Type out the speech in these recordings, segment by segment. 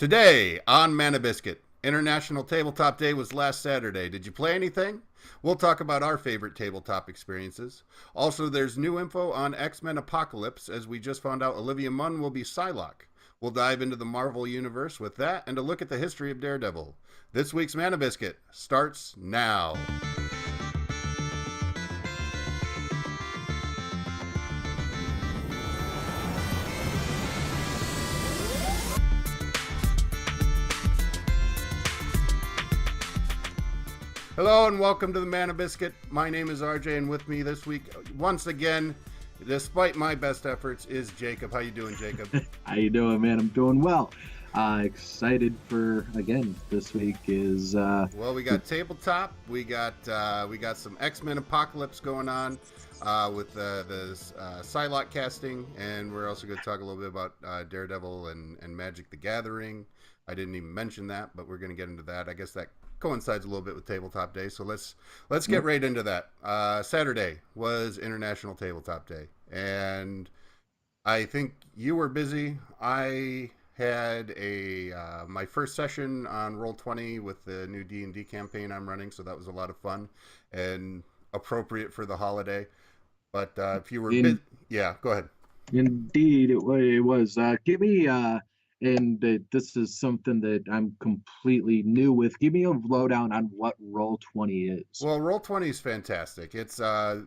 Today on Mana Biscuit, International Tabletop Day was last Saturday. Did you play anything? We'll talk about our favorite tabletop experiences. Also, there's new info on X-Men Apocalypse, as we just found out Olivia Munn will be Psylocked. We'll dive into the Marvel Universe with that and a look at the history of Daredevil. This week's Mana Biscuit starts now. Hello and welcome to the Mana Biscuit. My name is RJ, and with me this week, once again, despite my best efforts, is Jacob. How you doing, Jacob? How you doing, man? I'm doing well. Excited for, again, this week is... Well, we got tabletop. We got some X-Men Apocalypse going on with the Psylocked casting, and we're also going to talk a little bit about Daredevil and Magic the Gathering. I didn't even mention that, but we're going to get into that. I guess that coincides a little bit with Tabletop Day, so let's get right into that. Saturday was International Tabletop Day, and I think you were busy. I had my first session on Roll20 with the new D&D campaign I'm running, so that was a lot of fun and appropriate for the holiday. But if you were busy, yeah, go ahead. Indeed, it was. Give me... this is something that I'm completely new with. Give me a lowdown on what Roll20 is. Well, Roll20 is fantastic. It's a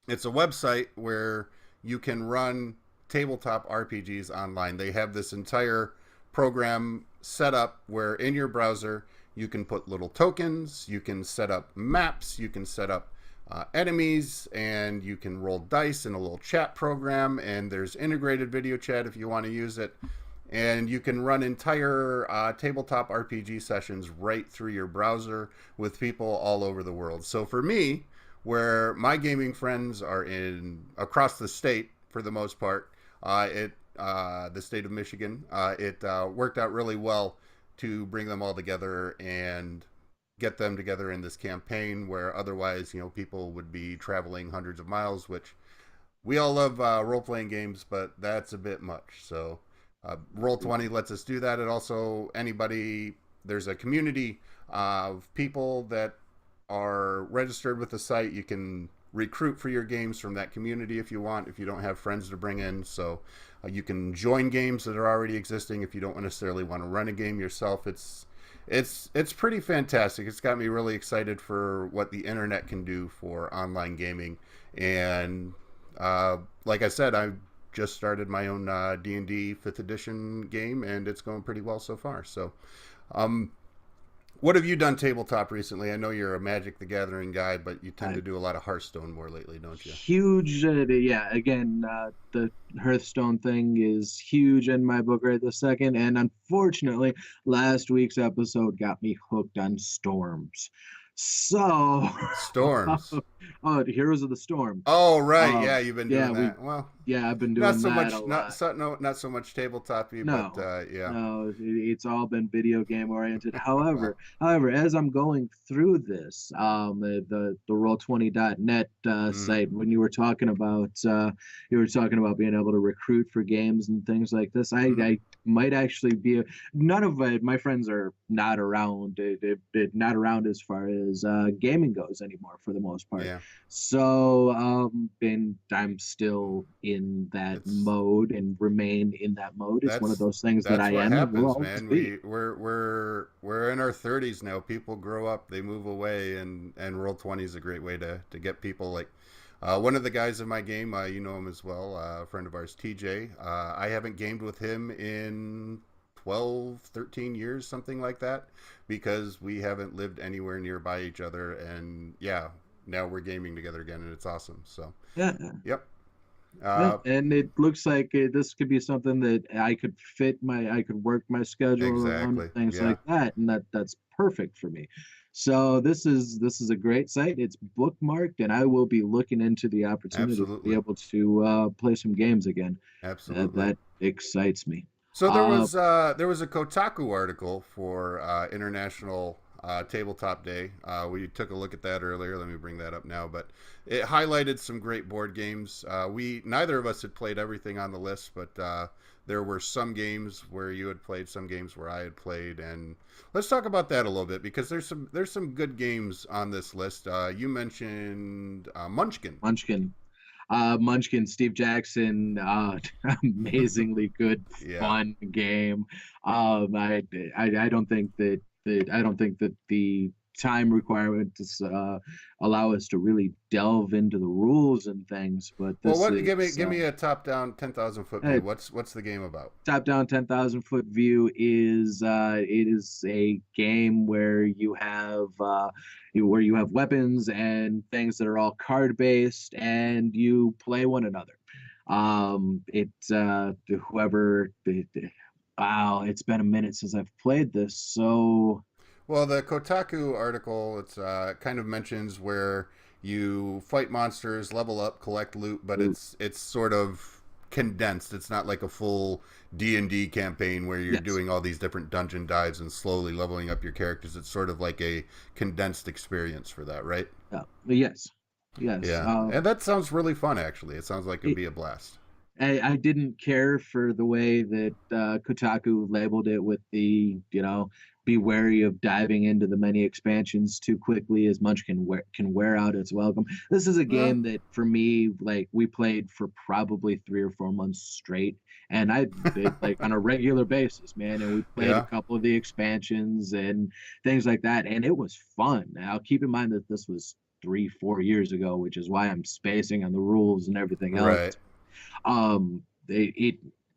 website where you can run tabletop RPGs online. They have this entire program set up where in your browser you can put little tokens, you can set up maps, you can set up enemies, and you can roll dice in a little chat program, and there's integrated video chat if you want to use it, and you can run entire tabletop RPG sessions right through your browser with people all over the world. So for me, where my gaming friends are across the state for the most part, the state of Michigan, it worked out really well to bring them all together and get them together in this campaign where otherwise, people would be traveling hundreds of miles, which we all love role-playing games, but that's a bit much. So Roll20 lets us do that. And also there's a community of people that are registered with the site. You can recruit for your games from that community if you want, if you don't have friends to bring in. So you can join games that are already existing if you don't necessarily want to run a game yourself. It's pretty fantastic. It's got me really excited for what the internet can do for online gaming. And like I said, I just started my own D&D 5th edition game, and it's going pretty well so far. So what have you done tabletop recently? I know you're a Magic the Gathering guy, but you tend to do a lot of Hearthstone more lately, don't you? Huge, yeah. Again, the Hearthstone thing is huge in my book right this second, and unfortunately, last week's episode got me hooked on Storms. So Storms. Heroes of the Storm. Oh right, yeah, you've been doing that. Well, yeah, I've been doing not so that much, a lot. not so much tabletop-y, No, but yeah. no, it's all been video game oriented. However, as I'm going through this, the Roll20.net site, when you were talking about being able to recruit for games and things like this, I might actually be none of my friends are not around, not around as far as gaming goes anymore for the most part. Yeah. So I'm still in that mode and remain in that mode. It's one of those things that I am. Happens, man. We're in our 30s now. People grow up, they move away, and Roll20 is a great way to get people like. One of the guys in my game, you know him as well, a friend of ours, TJ. I haven't gamed with him in 12, 13 years, something like that, because we haven't lived anywhere nearby each other. And yeah, now we're gaming together again, and it's awesome. So yeah, yep. And it looks like this could be something that I could work my schedule around things like that, and that's perfect for me. So this is a great site. It's bookmarked, and I will be looking into the opportunity to be able to play some games again. Absolutely, that excites me. So there was a Kotaku article for International Tabletop Day. We took a look at that earlier. Let me bring that up now. But it highlighted some great board games. Neither of us had played everything on the list, but there were some games where you had played, some games where I had played, and let's talk about that a little bit because there's some good games on this list. You mentioned Munchkin. Munchkin. Munchkin, Steve Jackson, amazingly good, Yeah. fun game. I don't think that the time requirements allow us to really delve into the rules and things, but Well, this what? is Give me a top-down 10,000 foot uh, view. What's the game about? top down 10,000 foot view is it is a game where where you have weapons and things that are all card based and you play one another. It's whoever wow, it's been a minute since I've played this, so Well, the Kotaku article it's kind of mentions where you fight monsters, level up, collect loot, but it's sort of condensed. It's not like a full D&D campaign where you're yes. doing all these different dungeon dives and slowly leveling up your characters. It's sort of like a condensed experience for that, right? Yes. Yes. Yeah. And that sounds really fun actually. It sounds like it'd It, be a blast. I didn't care for the way that Kotaku labeled it with be wary of diving into the many expansions too quickly as much can wear out its welcome. This is a No. game that for me, like we played for probably 3 or 4 months straight, and I did like on a regular basis, man. And we played a Yeah. couple of the expansions and things like that, and it was fun. Now, keep in mind that this was 3, 4 years ago, which is why I'm spacing on the rules and everything else. Right.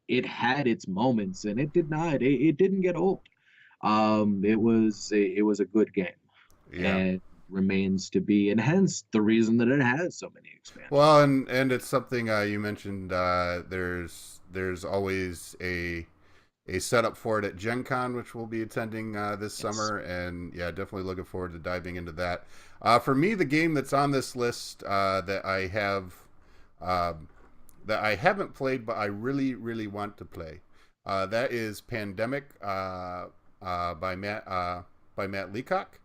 It had its moments and it didn't get old. It was a good game Yeah. and remains to be, and hence the reason that it has so many expansions. Well, and it's something you mentioned. There's always a setup for it at Gen Con, which we'll be attending this Yes. summer, and yeah, definitely looking forward to diving into that. For me, the game that's on this list um, that I haven't played, but I really really want to play, that is Pandemic by Matt Leacock.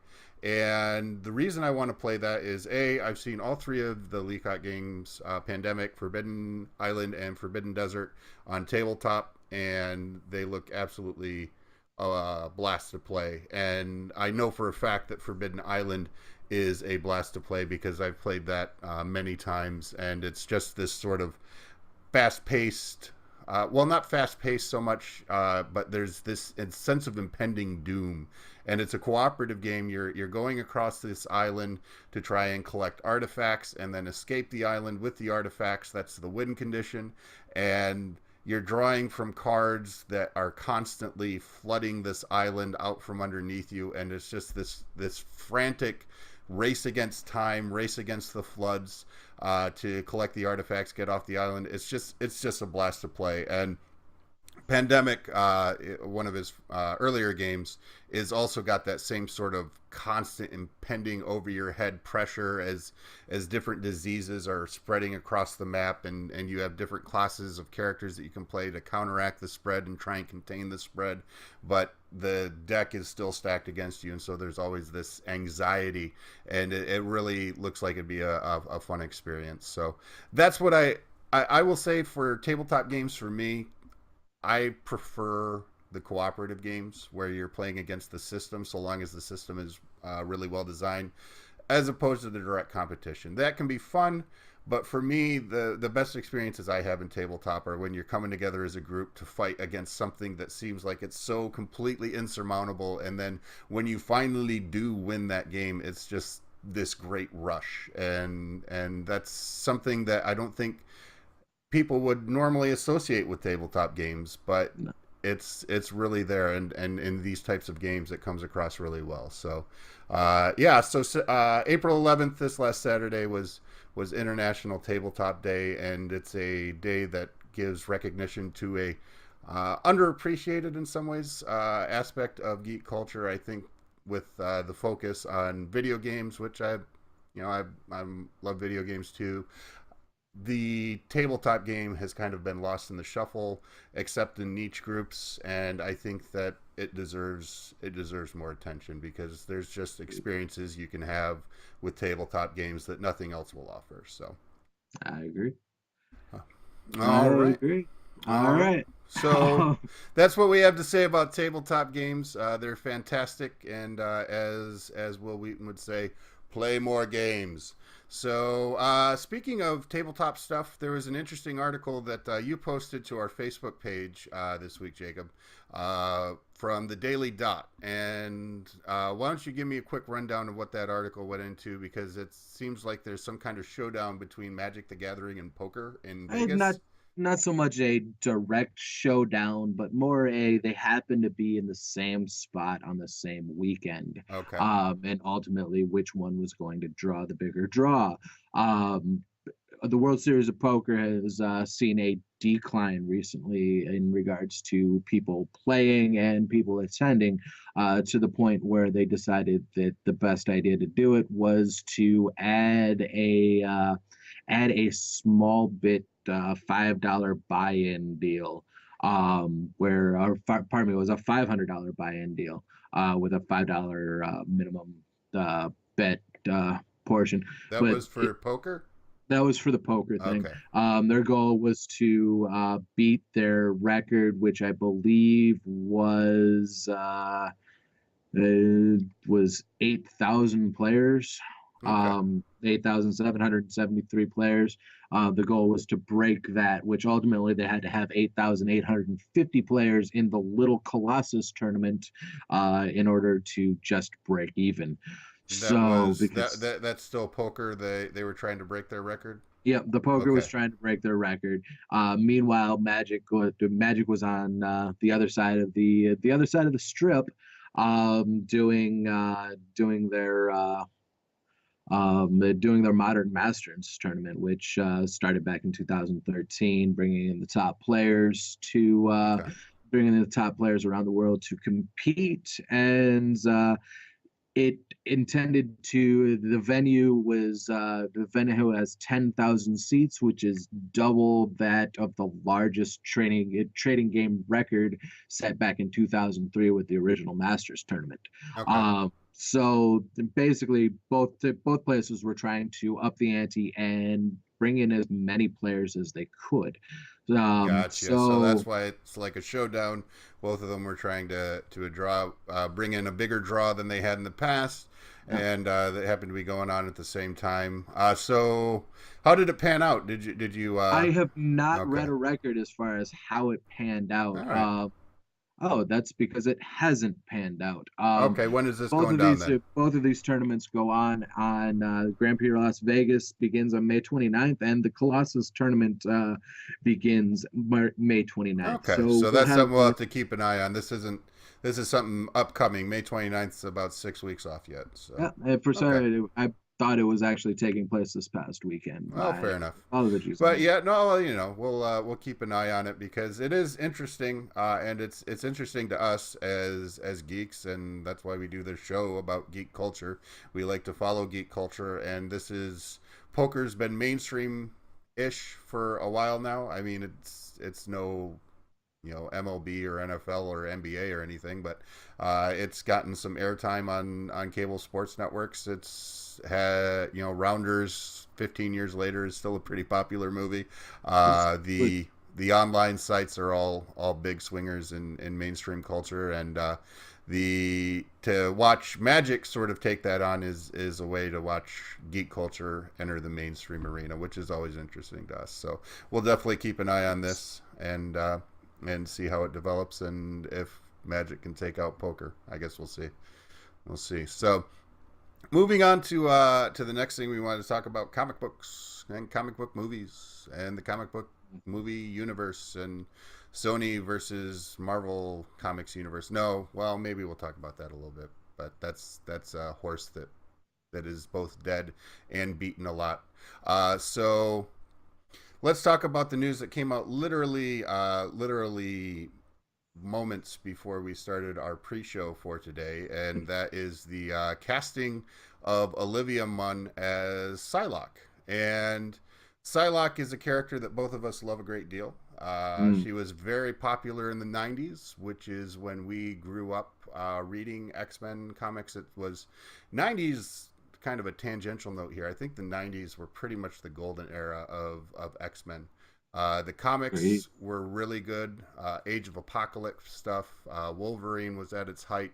And the reason I want to play that is I've seen all three of the Leacock games, Pandemic, Forbidden Island, and Forbidden Desert, on tabletop, and they look absolutely blast to play. And I know for a fact that Forbidden Island is a blast to play because I've played that many times, and it's just this sort of fast paced. Well, not fast paced so much, but there's this sense of impending doom, and it's a cooperative game. You're going across this island to try and collect artifacts, and then escape the island with the artifacts. That's the win condition, and you're drawing from cards that are constantly flooding this island out from underneath you, and it's just this frantic race against time, race against the floods, to collect the artifacts, get off the island. It's just a blast to play. And Pandemic, one of his earlier games, is also got that same sort of constant impending over your head pressure as different diseases are spreading across the map, and you have different classes of characters that you can play to counteract the spread and try and contain the spread, but the deck is still stacked against you, and so there's always this anxiety, and it really looks like it'd be a fun experience. So that's what I will say for tabletop games. For me, I prefer the cooperative games where you're playing against the system, so long as the system is really well designed, as opposed to the direct competition. That can be fun, but for me, the best experiences I have in tabletop are when you're coming together as a group to fight against something that seems like it's so completely insurmountable, and then when you finally do win that game, it's just this great rush, and that's something that I don't think people would normally associate with tabletop games, but it's really there, and in these types of games it comes across really well. So yeah, so April 11th, this last Saturday, was International Tabletop Day, and it's a day that gives recognition to a underappreciated in some ways aspect of geek culture. I think with the focus on video games, which I love video games too. The tabletop game has kind of been lost in the shuffle, except in niche groups, and I think that it deserves more attention because there's just experiences you can have with tabletop games that nothing else will offer. So, I agree. uh, I all right, agree. All all right. right. So that's what we have to say about tabletop games. They're fantastic, and as Will Wheaton would say, play more games. So speaking of tabletop stuff, there was an interesting article that you posted to our Facebook page this week, Jacob, from the Daily Dot. And why don't you give me a quick rundown of what that article went into? Because it seems like there's some kind of showdown between Magic the Gathering and poker in Not Vegas. not so much a direct showdown, but more a they happen to be in the same spot on the same weekend, Okay. and ultimately which one was going to draw the bigger draw. Um, the World Series of Poker has seen a decline recently in regards to people playing and people attending, to the point where they decided that the best idea to do it was to add a small bit $5 buy-in deal, where or pardon me, it was a $500 buy-in deal with a $5 minimum bet portion, That but was for poker? that was for the poker thing. Okay. Their goal was to beat their record, which I believe was 8,000 players, Okay. 8,773 players. The goal was to break that, which ultimately they had to have 8,850 players in the Little Colossus tournament in order to just break even. That So, was because that's still poker. They were trying to break their record. yeah, the poker was Okay. trying to break their record. Meanwhile, Magic was on the other side of the strip, doing their Modern Masters tournament, which started back in 2013, Okay. bringing in the top players around the world to compete. And it intended to the venue has 10,000 seats, which is double that of the largest trading game record set back in 2003 with the original Masters tournament. Okay. So basically both places were trying to up the ante and bring in as many players as they could. Gotcha. So that's So why it's like a showdown. Both of them were trying to draw, bring in a bigger draw than they had in the past, yeah. and they happened to be going on at the same time. So how did it pan out? Did you? I have not Okay. read a record as far as how it panned All out. right. Oh, that's because it hasn't panned out. Okay. When is this going down then? Both of these tournaments go on Grand Prix Las Vegas begins on May 29th, and the Colossus tournament begins May 29th. Okay. So So we'll that's have something we'll have to keep an eye on. This is something upcoming. May 29th is about 6 weeks off yet. So yeah. And for okay. sorry, I thought it was actually taking place this past weekend. Well, My fair enough. apologies on But that. yeah, no, we'll keep an eye on it because it is interesting, and it's interesting to us as geeks, and that's why we do this show about geek culture. We like to follow geek culture, and poker's been mainstream ish for a while now. I mean, it's no MLB or NFL or NBA or anything, but it's gotten some airtime on cable sports networks. It's had Rounders 15 years later is still a pretty popular movie. It's, but The online sites are all big swingers in mainstream culture, and the to watch Magic sort of take that on is a way to watch geek culture enter the mainstream arena, which is always interesting to us. So we'll definitely keep an eye on this and see how it develops and if Magic can take out poker. I guess we'll see. We'll see. So moving on to the next thing we wanted to talk about: comic books and comic book movies and the comic book movie universe and Sony versus Marvel Comics universe. No, well, maybe we'll talk about that a little bit, but that's a horse that is both dead and beaten a lot. So let's talk about the news that came out literally moments before we started our pre-show for today, and that is the casting of Olivia Munn as Psylocke. And Psylocke is a character that both of us love a great deal. mm, She was very popular in the 90s, which is when we grew up reading X-Men comics. It was 90s, kind of a tangential note here. I think the 90s were pretty much the golden era of X-Men. The Great. comics were really good. Age of Apocalypse stuff. Wolverine was at its height.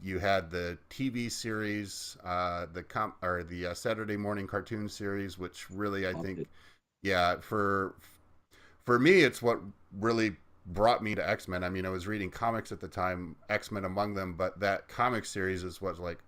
You had the TV series, the Saturday morning cartoon series, which really I Loved think, it. yeah, for me, it's what really brought me to X-Men. I mean, I was reading comics at the time, X-Men among them, but that comic series is what's like,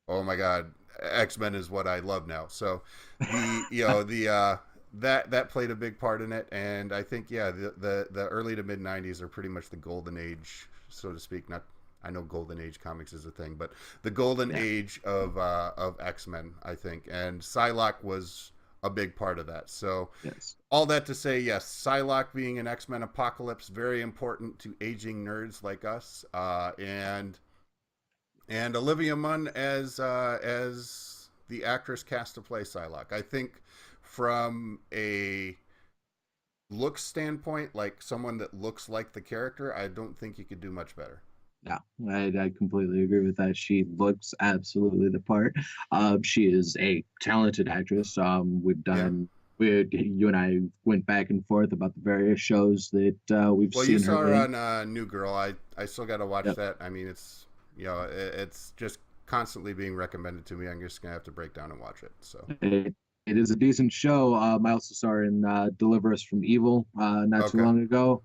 oh my god, X-Men is what I love now. So the you know the that played a big part in it, and I think yeah, the early to mid '90s are pretty much the golden age, so to speak. Not I know golden age comics is a thing, but the golden Yeah. age of X-Men, I think, and Psylocke was a big part of that. So Yes. all that to say, yes, Psylocke being an X-Men apocalypse, very important to aging nerds like us, and Olivia Munn as the actress cast to play Psylocke. I think from a look standpoint, like someone that looks like the character, I don't think you could do much better. Yeah, I completely agree with that. She looks absolutely the part. She is a talented actress. Yeah. You and I went back and forth about the various shows that we've Well, you seen saw her her in. on New Girl. I still got to watch Yep. that. I mean, it's just constantly being recommended to me. I'm just gonna have to break down and watch it. So It is a decent show. I also saw her in Deliver Us from Evil not too okay, long ago.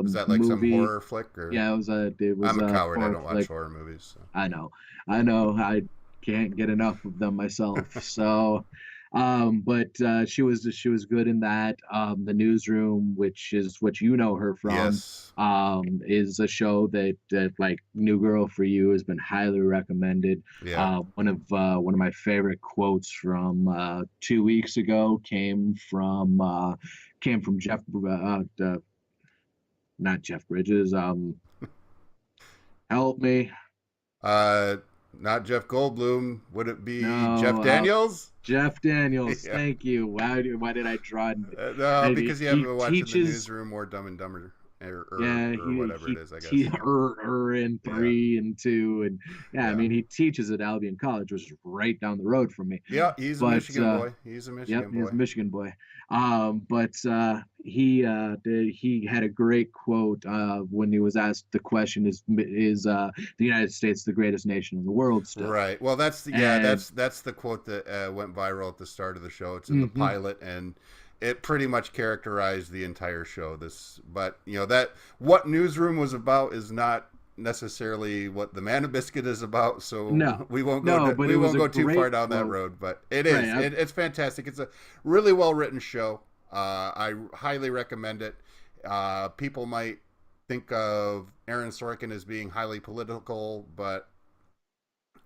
is that like some Movie. horror flick or? Yeah, it was I'm a a coward. I horror don't watch flick. horror movies. So. I know, I know. I can't get enough of them myself. So, but she was good in that. The Newsroom, which is what you know her from, Yes. is a show that like New Girl for You has been highly recommended. Yeah. One of my favorite quotes from 2 weeks ago came from not Jeff Bridges. Help me. Uh, Not Jeff Goldblum. Would it be Jeff No, Daniels? Jeff Daniels. Yeah. Thank you. Why did I draw? No, because you haven't He been watching the teaches. newsroom or Dumb and Dumber Yeah, or whatever it is. I he guess. in Yeah. 3 and 2, and yeah, I Yeah. mean he teaches at Albion College, which is right down the road from me. Yeah. He's a But Michigan boy. He's a yep, Michigan he's a boy. Michigan boy. But he had a great quote when he was asked the question: is the United States the greatest nation in the world still? Right. Well, And that's the quote that went viral at the start of the show. It's in the mhm, pilot, and it pretty much characterized the entire show. But that what Newsroom was about is not necessarily what the Man of Biscuit is about. So no, no, but it we was won't a go too far great down that quote. road. But it Right. is it's fantastic. It's a really well written show. I highly recommend it. People might think of Aaron Sorkin as being highly political, but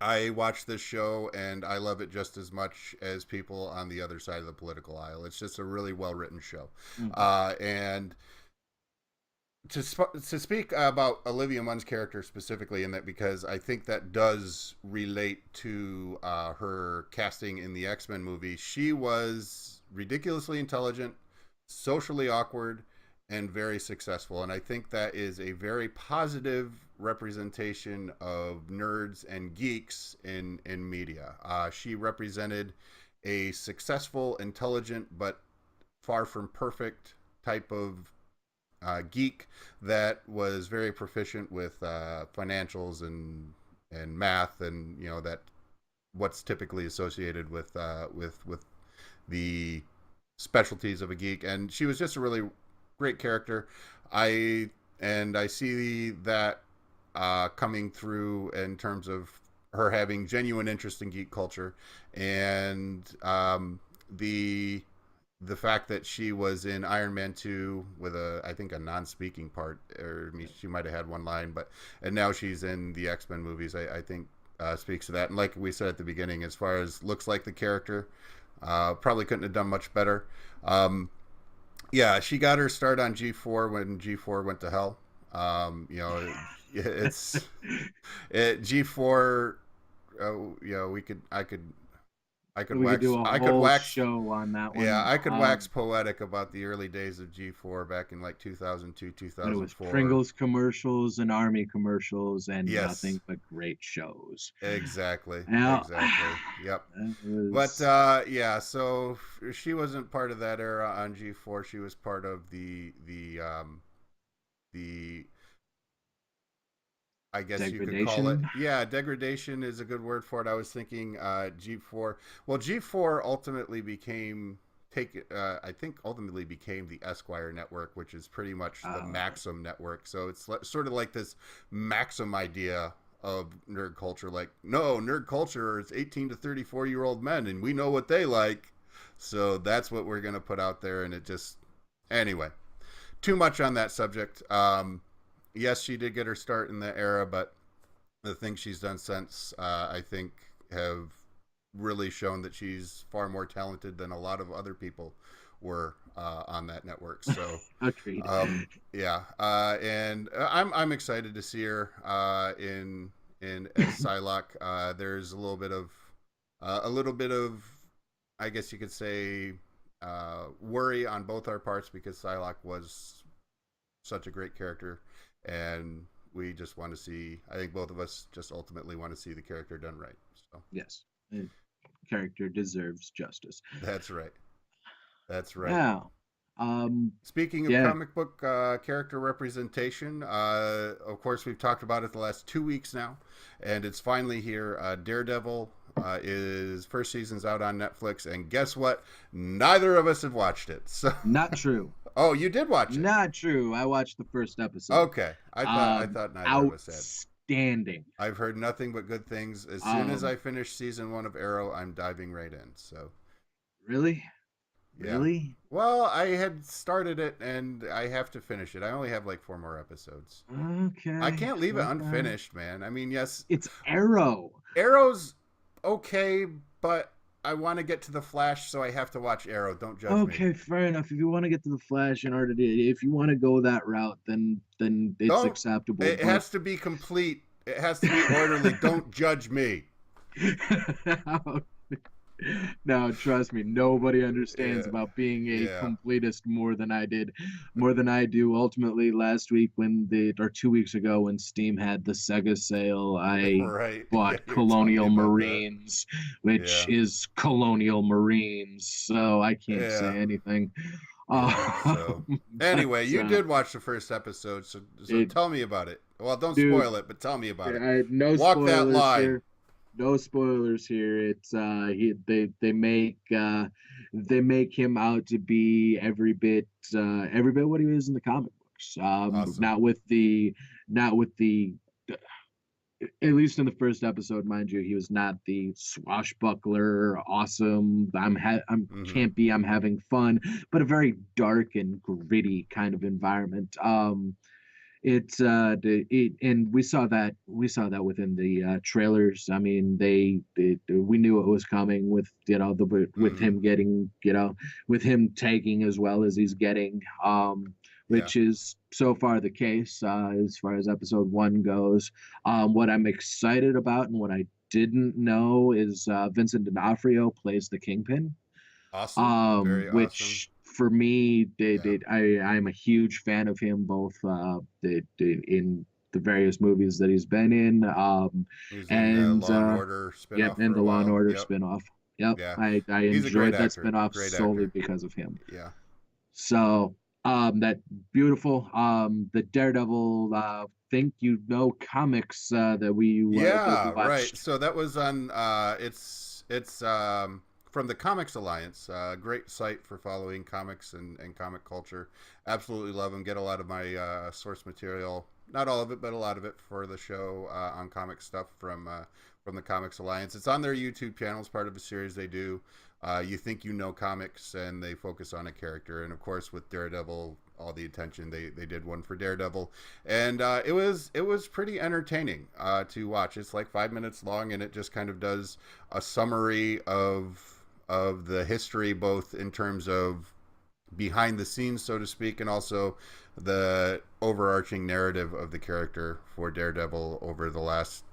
I watch this show and I love it just as much as people on the other side of the political aisle. It's just a really well written show. Mhm. And to speak about Olivia Munn's character specifically, in that because I think that does relate to her casting in the X-Men movie. She was ridiculously intelligent, socially awkward, and very successful. And I think that is a very positive representation of nerds and geeks in media. She represented a successful, intelligent, but far from perfect type of geek that was very proficient with financials and math, and that what's typically associated with the specialties of a geek. And she was just a really great character. I see that coming through in terms of her having genuine interest in geek culture, and the fact that she was in Iron Man 2 with I think a non-speaking part, or she might have had one line, and now she's in the X-Men movies. I think speaks to that. And like we said at the beginning, as far as looks like the character, probably couldn't have done much better. Yeah, she got her start on G4 when G4 went to hell. It's G4. We could We could do a I could whole wax show on that yeah, one. I could wax poetic about the early days of G4 back in like 2002, When it was 2004. Pringles commercials and Army commercials and Yes, nothing but great shows. exactly. Now, Exactly. Yep. that But was yeah, so she wasn't part of that era on G4. She was part of the I guess you could call it. degradation. Yeah, degradation is a good word for it. I was thinking G4. Well, G4 ultimately became I think ultimately became the Esquire network, which is pretty much the Uh, Maxim network. So it's sort of like this Maxim idea of nerd culture. Like, no, nerd culture is 18 to 34-year-old men, and we know what they like. So that's what we're gonna put out there, and it just anyway. Too much on that subject. Yes, she did get her start in the era, but the things she's done since, I think, have really shown that she's far more talented than a lot of other people were on that network. So, agreed. yeah, and I'm excited to see her in as Psylocke. There's a little bit of, I guess you could say, worry on both our parts because Psylocke was such a great character, and we just want to see. I think both of us just ultimately want to see the character done right. So Yes, the character deserves justice. that's right. That's right. Now, Speaking of yeah, comic book character representation, of course, we've talked about it the last 2 weeks now, and it's finally here. Daredevil is first season's out on Netflix, and guess what? Neither of us have watched it. So, not true. oh, you did watch it? Not true. I watched the first episode. Okay, I Um, thought neither of us had. outstanding. I've heard nothing but good things. As soon as I Um, finish season 1 of Arrow, I'm diving right in. So, really, yeah. really. Well, I had started it and I have to finish it. I only have like 4 more episodes. I Okay, can't leave it okay. unfinished, man. I mean, yes, It's Arrow. Arrow's okay, but I want to get to the Flash, so I have to watch Arrow. Don't judge me. Okay, fair enough. If you want to get to the Flash in order to, if you want to go that route, then it's Don't. acceptable. It But has to be complete. It has to be orderly. Don't judge me. no, trust me, nobody Yeah. understands about being a Yeah. completist more than I do. Ultimately, last week or 2 weeks ago when Steam had the Sega sale, I Right. Yeah, bought you're telling me Colonial about that. Marines, which Yeah. is Colonial Marines, so I can't say Yeah. anything. Yeah. Uh, So but anyway, you did watch the first episode, so it, tell me about it. Well, don't dude, spoil it, but tell me about it. no Walk that spoilers line. here. No spoilers here. It's they make him out to be every bit what he is in the comic books. Awesome. Not with the at least in the first episode, mind you, he was not the swashbuckler, awesome. I'm Mm-hmm. campy. I'm having fun, but a very dark and gritty kind of environment. And we saw that within the trailers. I mean, we knew it was coming with with Mm-hmm. him getting with him taking as well as he's getting, Yeah. which is so far the case as far as episode one goes. What I'm excited about and what I didn't know is Vincent D'Onofrio plays the Kingpin, Awesome. Very awesome. which for me, Yeah. I'm a huge fan of him both in the various movies that he's been in, He was in the and Law and Order yep, spinoff and for a the Law and while. Order Yep. spinoff. Yep, Yeah. I He's a great enjoyed that actor. spinoff Great solely actor. because of him. Yeah. So that beautiful the Daredevil think you know comics that we Yeah, right. watched. So that was on it's from the Comics Alliance, great site for following comics and comic culture. Absolutely love them. Get a lot of my source material, not all of it, but a lot of it for the show on comic stuff from the Comics Alliance. It's on their YouTube channel. It's part of a series they do. You think you know comics, and they focus on a character. And of course, with Daredevil, all the attention they did one for Daredevil, and it was pretty entertaining to watch. It's like 5 minutes long, and it just kind of does a summary of the history, both in terms of behind the scenes, so to speak, and also the overarching narrative of the character for Daredevil over the last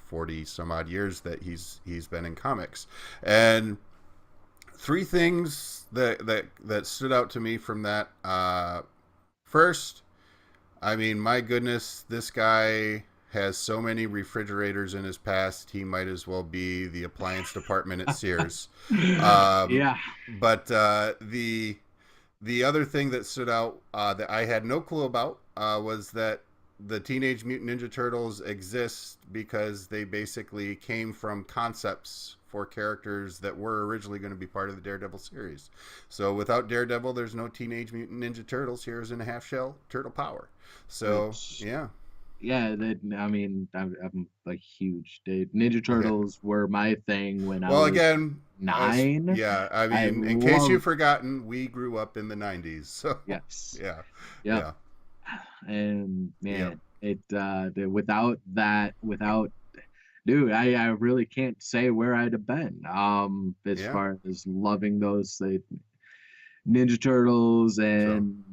40 some odd years that he's been in comics. And Three things that stood out to me from that. First, I mean, my goodness, this guy has so many refrigerators in his past. He might as well be the appliance department at Sears. Um, Yeah. but the other thing that stood out that I had no clue about was that the Teenage Mutant Ninja Turtles exist because they basically came from concepts for characters that were originally going to be part of the Daredevil series. So without Daredevil, there's no Teenage Mutant Ninja Turtles. Heroes in a Half Shell, Turtle Power. So Which, yeah, yeah, that I mean, I'm a huge dude. Ninja yeah. Turtles were my thing when I Well, was again, us, 9. yeah. I I mean, in case you've love, forgotten, we grew up in the '90s. So yes, yeah, yep. yeah, And yep, man, without that, without dude, I really can't say where I'd have been. As yeah. far as loving those Ninja Turtles So and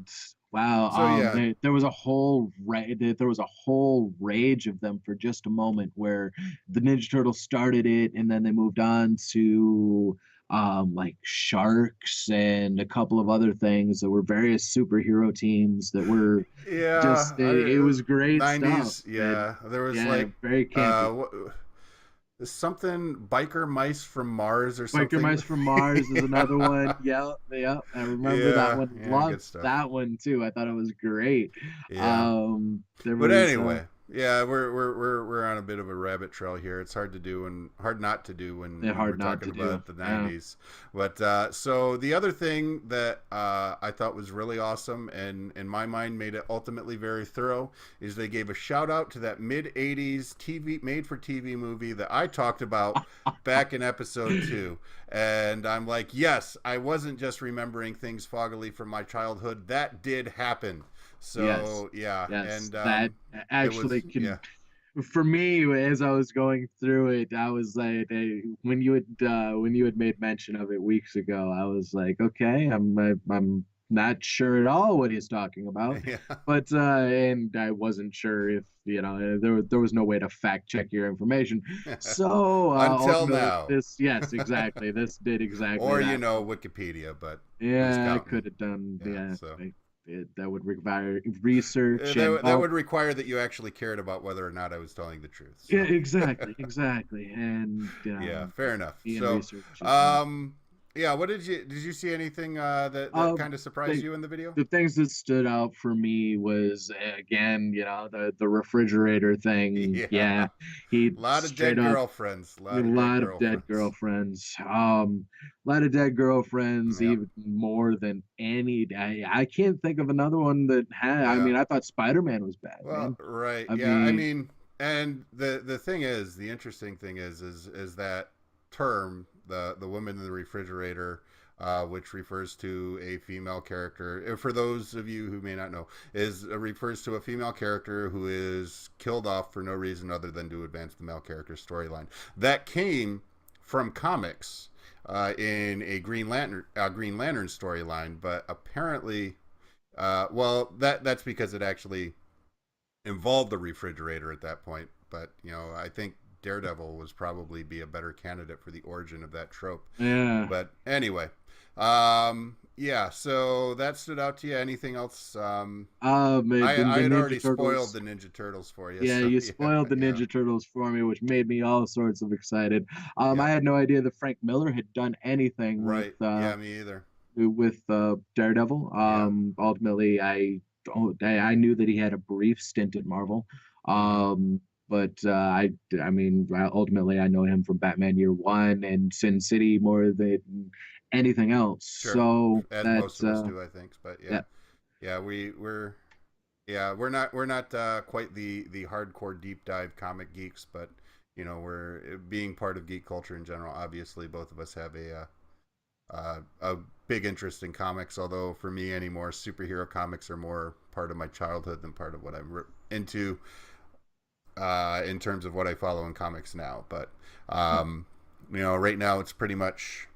wow, yeah, there was a whole there was a whole rage of them for just a moment where the Ninja Turtles started it and then they moved on to like Sharks and a couple of other things that were various superhero teams that were yeah. just it was great stuff '90s. and Yeah, there was yeah, like very campy. what, something biker mice from Mars or Biker something. Mice from Mars is another one. Yeah, Yeah, yeah, I remember that yeah, one. yeah. Loved Good stuff. that one too. I thought it was great. Yeah. There But was anyway, yeah, we're on a bit of a rabbit trail here. It's hard to do and hard not to do when we're hard not talking to do. about the Yeah. '90s. But so the other thing that I thought was really awesome and in my mind made it ultimately very thorough is they gave a shout out to that mid '80s TV made for TV movie that I talked about back in episode 2. And I'm like, yes, I wasn't just remembering things foggily from my childhood. That did happen. Yes. So yeah, Yes. and That it actually was can yeah, for me as I was going through it, I was like, when you had made mention of it weeks ago, I was like, okay, I'm not sure at all what he's talking about, yeah. but and I wasn't sure if there was no way to fact check your information, so Until ultimately now, this yes exactly this did exactly or that. Wikipedia, but who's Yeah, I counting? could have done Yeah, yeah. so That would require research and that all. would require that you actually cared about whether or not I was telling the truth. Yeah, So exactly. And yeah, fair enough. being So research is not. um, yeah, what did you see anything that Uh, kind of surprised the you in the video? the things that stood out for me was again, the refrigerator thing. Yeah, Yeah, a he lot of straight dead up girlfriends, a a lot of dead lot of dead girlfriends. girlfriends. A lot of dead girlfriends, Yeah, even more than any. I can't think of another one that had. I yeah. mean, I thought Spider-Man was bad, Well, man. right. I Yeah, I mean, mean, and the thing is, the interesting thing is that term, the woman in the refrigerator, which refers to a female character. For those of you who may not know, is refers to a female character who is killed off for no reason other than to advance the male character storyline. That came from comics in a Green Lantern storyline, but apparently, well, that's because it actually involved the refrigerator at that point. But I think Daredevil was probably be a better candidate for the origin of that trope. yeah. But anyway, yeah. So that stood out to you. Anything else? I The had Ninja already spoiled Turtles. the Ninja Turtles for you. Yeah, So you yeah, spoiled the yeah, Ninja Turtles for me, which made me all sorts of excited. I yeah. had no idea that Frank Miller had done anything Right. Yeah, me either. with Daredevil. Yeah. Ultimately, I knew that he had a brief stint at Marvel. Mm-hmm. But I mean, ultimately, I know him from Batman Year One and Sin City more than anything else. Sure. So As most of us do, I think. But yeah, that yeah, we're yeah, we're not quite the hardcore deep dive comic geeks, but we're being part of geek culture in general. Obviously, both of us have a big interest in comics. Although for me anymore, superhero comics are more part of my childhood than part of what I'm into in terms of what I follow in comics now. But right now it's pretty much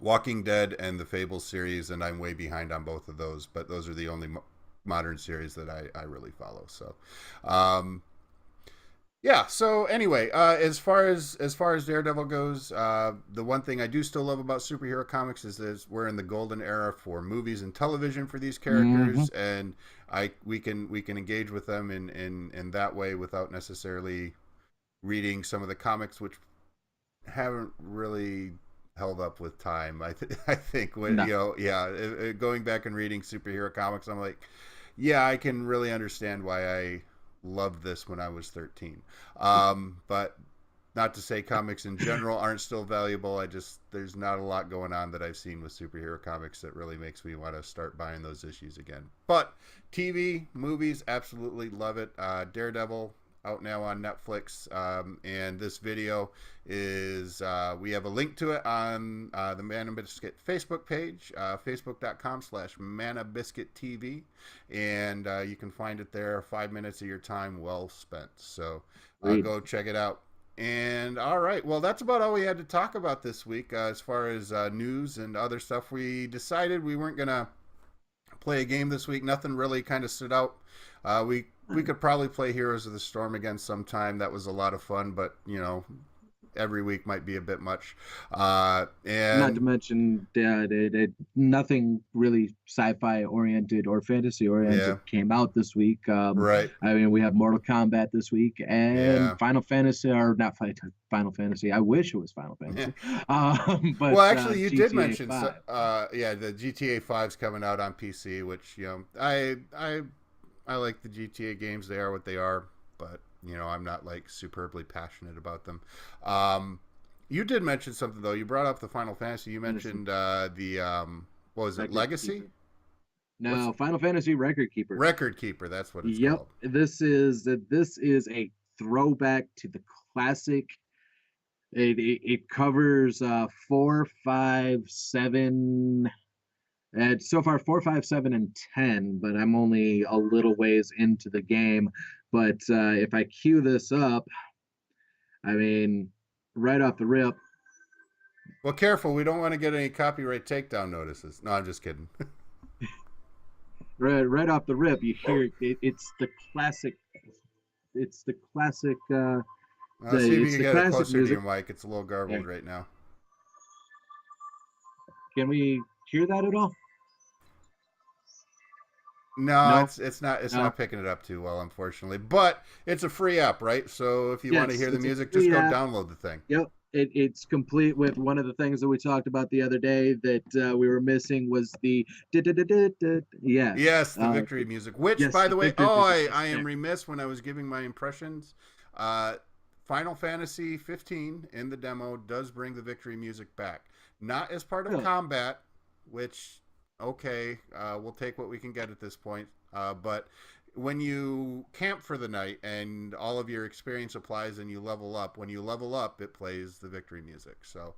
Walking Dead and the Fable series, and I'm way behind on both of those. But those are the only modern series that I really follow. So, um, Yeah. So anyway, as far as Daredevil goes, the one thing I do still love about superhero comics is we're in the golden era for movies and television for these Hmm. characters, and we can engage with them in that way without necessarily reading some of the comics, which haven't really held up with time. I think when No. yeah, going back and reading superhero comics, I'm like, yeah, I can really understand why I loved this when I was 13. But not to say comics in general aren't still valuable. I just there's not a lot going on that I've seen with superhero comics that really makes me want to start buying those issues again. But TV, movies, absolutely love it. Daredevil out now on Netflix, and this video is we have a link to it on the Mana Biscuit Facebook page, facebook.com/Mana Biscuit TV, and you can find it there. 5 minutes of your time well spent. So Agreed. go check it out. And all right, well, that's about all we had to talk about this week as far as news and other stuff. We decided we weren't gonna play a game this week. Nothing really kind of stood out. We could probably play Heroes of the Storm again sometime. That was a lot of fun, but every week might be a bit much. Not to And mention, nothing really sci-fi oriented or fantasy yeah, oriented came out this week. right, I mean, we had Mortal Kombat this week and yeah. Final Fantasy, or not Final Fantasy. I wish it was Final Fantasy, but Well, actually, you did GTA mention, so, 5. yeah, the GTA 5's coming out on PC, which I like the GTA games. They are what they are, but I'm not like superbly passionate about them. You did mention something though. You brought up the Final Fantasy. You Fantasy mentioned the what was it? Record Legacy? Keeper. What's No, Final Fantasy Record Keeper. Record Keeper? That's what it's Yep, called. this is a throwback to the classic. It covers 4, 5, 7, and so far 4, 5, 7, and 10, but I'm only a little ways into the game. But if I queue this up, I mean, right off the rip, Well, careful. We don't want to get any copyright takedown notices. No, I'm just kidding. right off the rip, you hear it's the classic. It's the classic. See if you It's can the get it classic closer to music. your mic. It's a little Yeah. garbled right now. Can we hear that at all? No, No, it's not no. picking it up too well, unfortunately. But it's a free app, right? So if you want to Yes, hear the it's a music, just free go app. download the thing. Yep. It's complete with one of the things that we talked about the other day that we were missing was the yes, Yes, the victory music. Which, yes, by the the way, victory music I, is I am there. remiss when I was giving my impressions. Uh, Final Fantasy 15 in the demo does bring the victory music back, not as part of Really? combat, which okay, we'll take what we can get at this point. But when you camp for the night and all of your experience applies and you level up, when you level up, it plays the victory music. So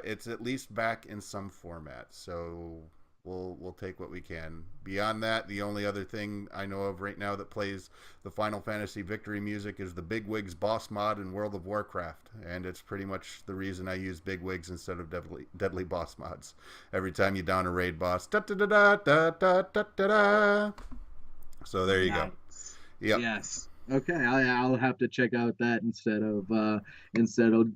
it's at least back in some format. So we'll take what we can. Beyond that, the only other thing I know of right now that plays the Final Fantasy victory music is the Bigwigs boss mod in World of Warcraft, and it's pretty much the reason I use Bigwigs instead of deadly boss mods. Every time you down a raid boss, da da da da da da da da da. So there you go. Nice. Yep. Yes. Okay, I'll have to check out that instead of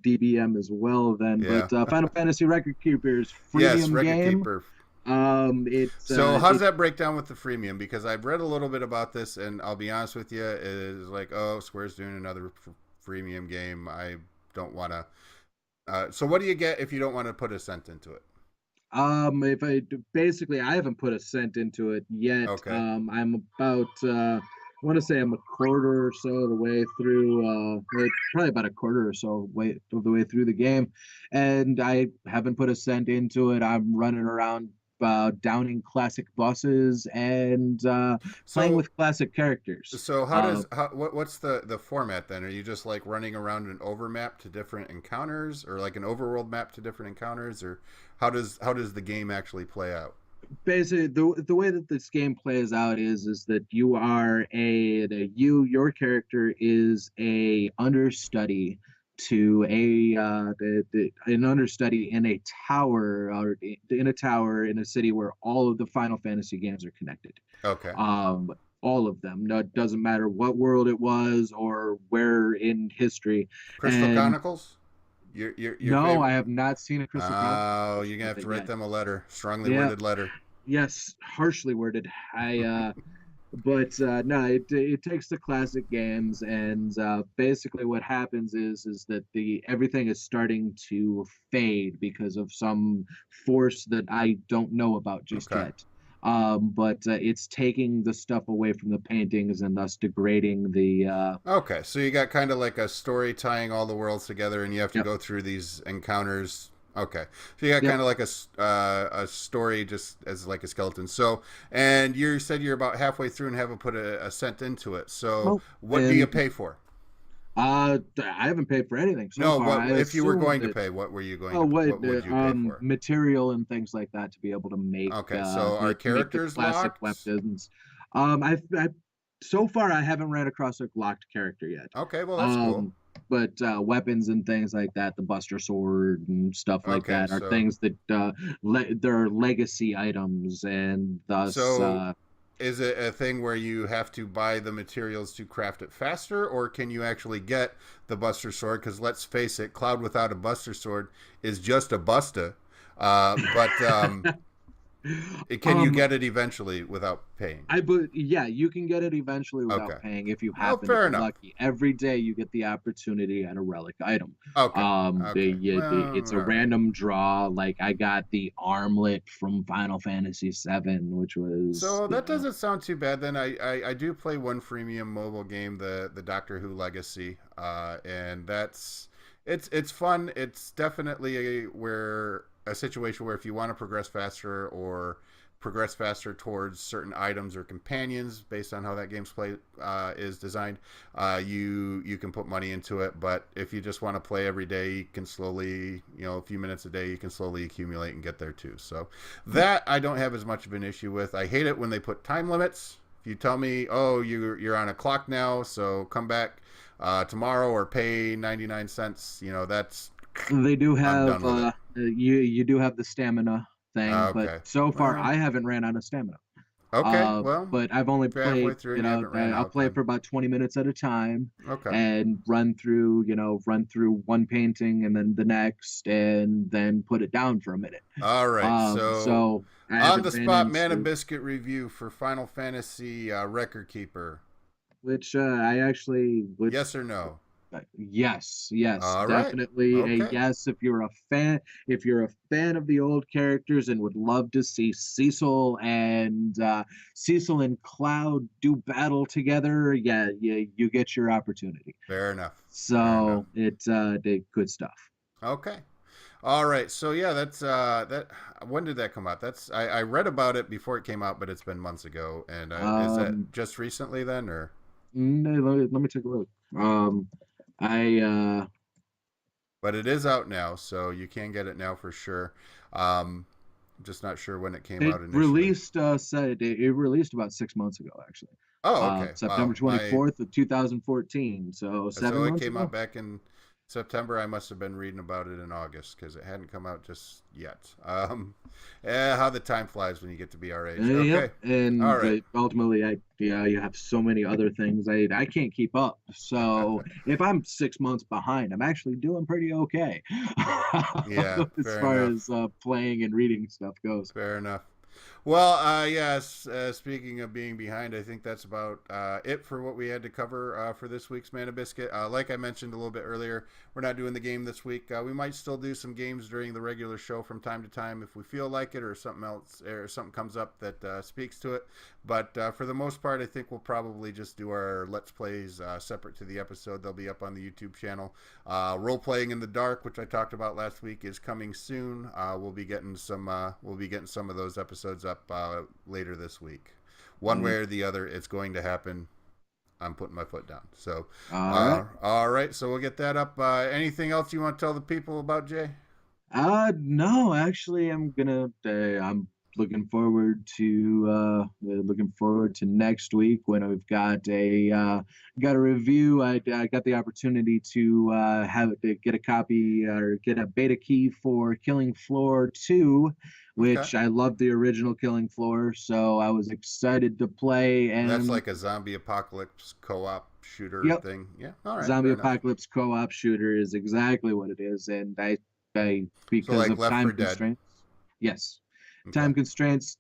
DBM as well then. Yeah. But Final Fantasy Record Keeper's Yes, freemium Record game. Keeper. It's So how does that break down with the freemium? Because I've read a little bit about this, and I'll be honest with you, it is like, oh, Square's doing another freemium game. I don't want to. So what do you get if you don't want to put a cent into it? If I basically, I haven't put a cent into it yet. Okay. I'm about, I want to say I'm a quarter or so of the way through, probably about a quarter or so way of the way through the game, and I haven't put a cent into it. I'm running around, downing classic bosses and playing So with classic characters. so what's the format then? Are you just like running around an overmap to different encounters, or like an overworld map to different encounters, or how does the game actually play out? Basically the way that this game plays out is that you are your character is a understudy to an understudy in a tower, or in a tower in a city where all of the Final Fantasy games are connected. Okay. um all of them. No, it doesn't matter what world it was or where in history. Crystal And Chronicles? Your no, I favorite? have not seen a Crystal Oh, Chronicles you're gonna with have it to write yet. them a letter, strongly Yeah, worded letter. yes, harshly worded. But no, it takes the classic games, and basically what happens is that the everything is starting to fade because of some force that I don't know about just Okay. yet. But it's taking the stuff away from the paintings and thus degrading the. Okay, so you got kind of like a story tying all the worlds together, and you have to Yep, go through these encounters. Okay, so you got yep. kind of like a story just as like a skeleton. So, and you said you're about halfway through and haven't put a cent into it. So, Well, what do you and pay for? I haven't paid for anything so No, far. what I if you were assumed going to that. pay? What were you going Oh, to? what What would you pay for? material and things like that to be able to make Okay, so are the characters classic locked? weapons. I so far I haven't ran across a locked character yet. Okay, well that's cool. Um, but weapons and things like that, the Buster Sword and stuff like Okay, that, are things that they're legacy items, and thus so is it a thing where you have to buy the materials to craft it faster, or can you actually get the Buster Sword? Because let's face it, Cloud without a Buster Sword is just a Busta. But can you um, get it eventually without paying? yeah, you can get it eventually without Okay. paying if you Oh, happen to fair be enough. lucky. Every day you get the opportunity at a relic item. Okay. Okay. It's Well, a all right. random draw. Like I got the armlet from Final Fantasy VII, which was So that doesn't sound too bad. Then I do play one freemium mobile game, the Doctor Who Legacy, and it's fun. It's definitely a situation where if you want to progress faster or progress faster towards certain items or companions based on how that game's play is designed, you can put money into it. But if you just want to play every day, you can slowly, a few minutes a day, you can slowly accumulate and get there too. So that I don't have as much of an issue with. I hate it when they put time limits. If you tell me, oh, you're on a clock now, so come back tomorrow or pay 99 cents, that's they do I'm have done with it. you do have the stamina thing, but Okay. so far Well, I haven't ran out of stamina. okay. Well, But I've only if you're halfway played, through and you haven't ran I'll out, play then for about 20 minutes at a time okay. and run through one painting and then the next and then put it down for a minute. All right. So So I on haven't the ran spot, Man and into Biscuit review for Final Fantasy Record Keeper. which I actually would. Yes or no? Yes, yes, All right. definitely a Okay. yes if you're a fan. If you're a fan of the old characters and would love to see Cecil and Cloud do battle together, yeah, you get your opportunity. Fair enough. Fair enough. So good stuff. Okay. All right. So yeah, that's that. When did that come out? I read about it before it came out, but it's been months ago. And is that Um, just recently then, or? no, let me take a look. I But it is out now, so you can get it now for sure. Um, just not sure when it came It out initially. released said it released about 6 months ago, actually. Oh, okay. September Wow. 24th of 2014. So seven So it months came out ago. back in September. I must have been reading about it in August because it hadn't come out just yet. How the time flies when you get to be our age. Yep, Okay. All and right. ultimately, you have so many other things. I can't keep up. So if I'm 6 months behind, I'm actually doing pretty okay Yeah. as Fair far as enough. playing and reading stuff goes. Fair enough. Well, yes. Speaking of being behind, I think that's about it for what we had to cover for this week's Mana Biscuit. Like I mentioned a little bit earlier, we're not doing the game this week. We might still do some games during the regular show from time to time if we feel like it, or something else, or something comes up that speaks to it. But for the most part, I think we'll probably just do our Let's Plays separate to the episode. They'll be up on the YouTube channel. Role playing in the dark, which I talked about last week, is coming soon. We'll be getting some. We'll be getting some of those episodes up later this week. One way Mm, or the other, it's going to happen. I'm putting my foot down. So, all right. all right. So we'll get that up. Anything else you want to tell the people about, Jay? No, actually, I'm looking forward to next week when we've got a review. I got the opportunity to get a copy or get a beta key for Killing Floor 2, Okay. which I love the original Killing Floor, so I was excited to play. And that's And like a zombie apocalypse co-op shooter yep, thing. Yeah. All right. zombie Fair enough. apocalypse co-op shooter is exactly what it is, and I So because like of Left time 4 Dead. constraints, yes, Okay. time constraints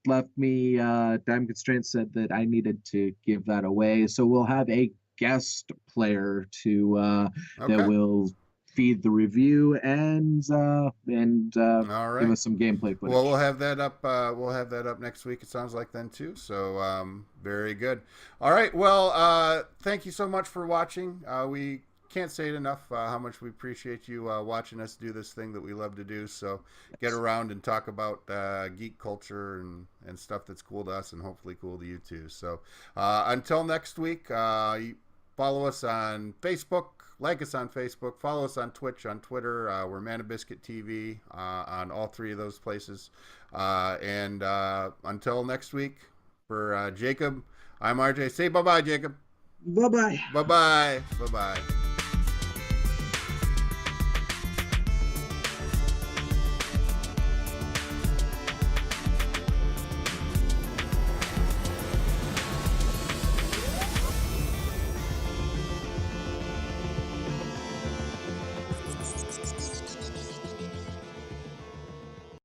said that I needed to give that away, so we'll have a guest player to that Okay. will feed the review and All give right. us some gameplay Well, we'll footage. have that up. We'll have that up next week. It sounds like then too. So very good. All right. Well, thank you so much for watching. We can't say it enough how much we appreciate you watching us do this thing that we love to do. So get Yes. around and talk about geek culture and stuff that's cool to us and hopefully cool to you too. So until next week, follow us on Facebook. Like us on Facebook. Follow us on Twitch, on Twitter. We're Man of Biscuit TV on all three of those places. And until next week, for Jacob, I'm RJ. Say bye bye, Jacob. Bye bye. Bye bye. Bye bye.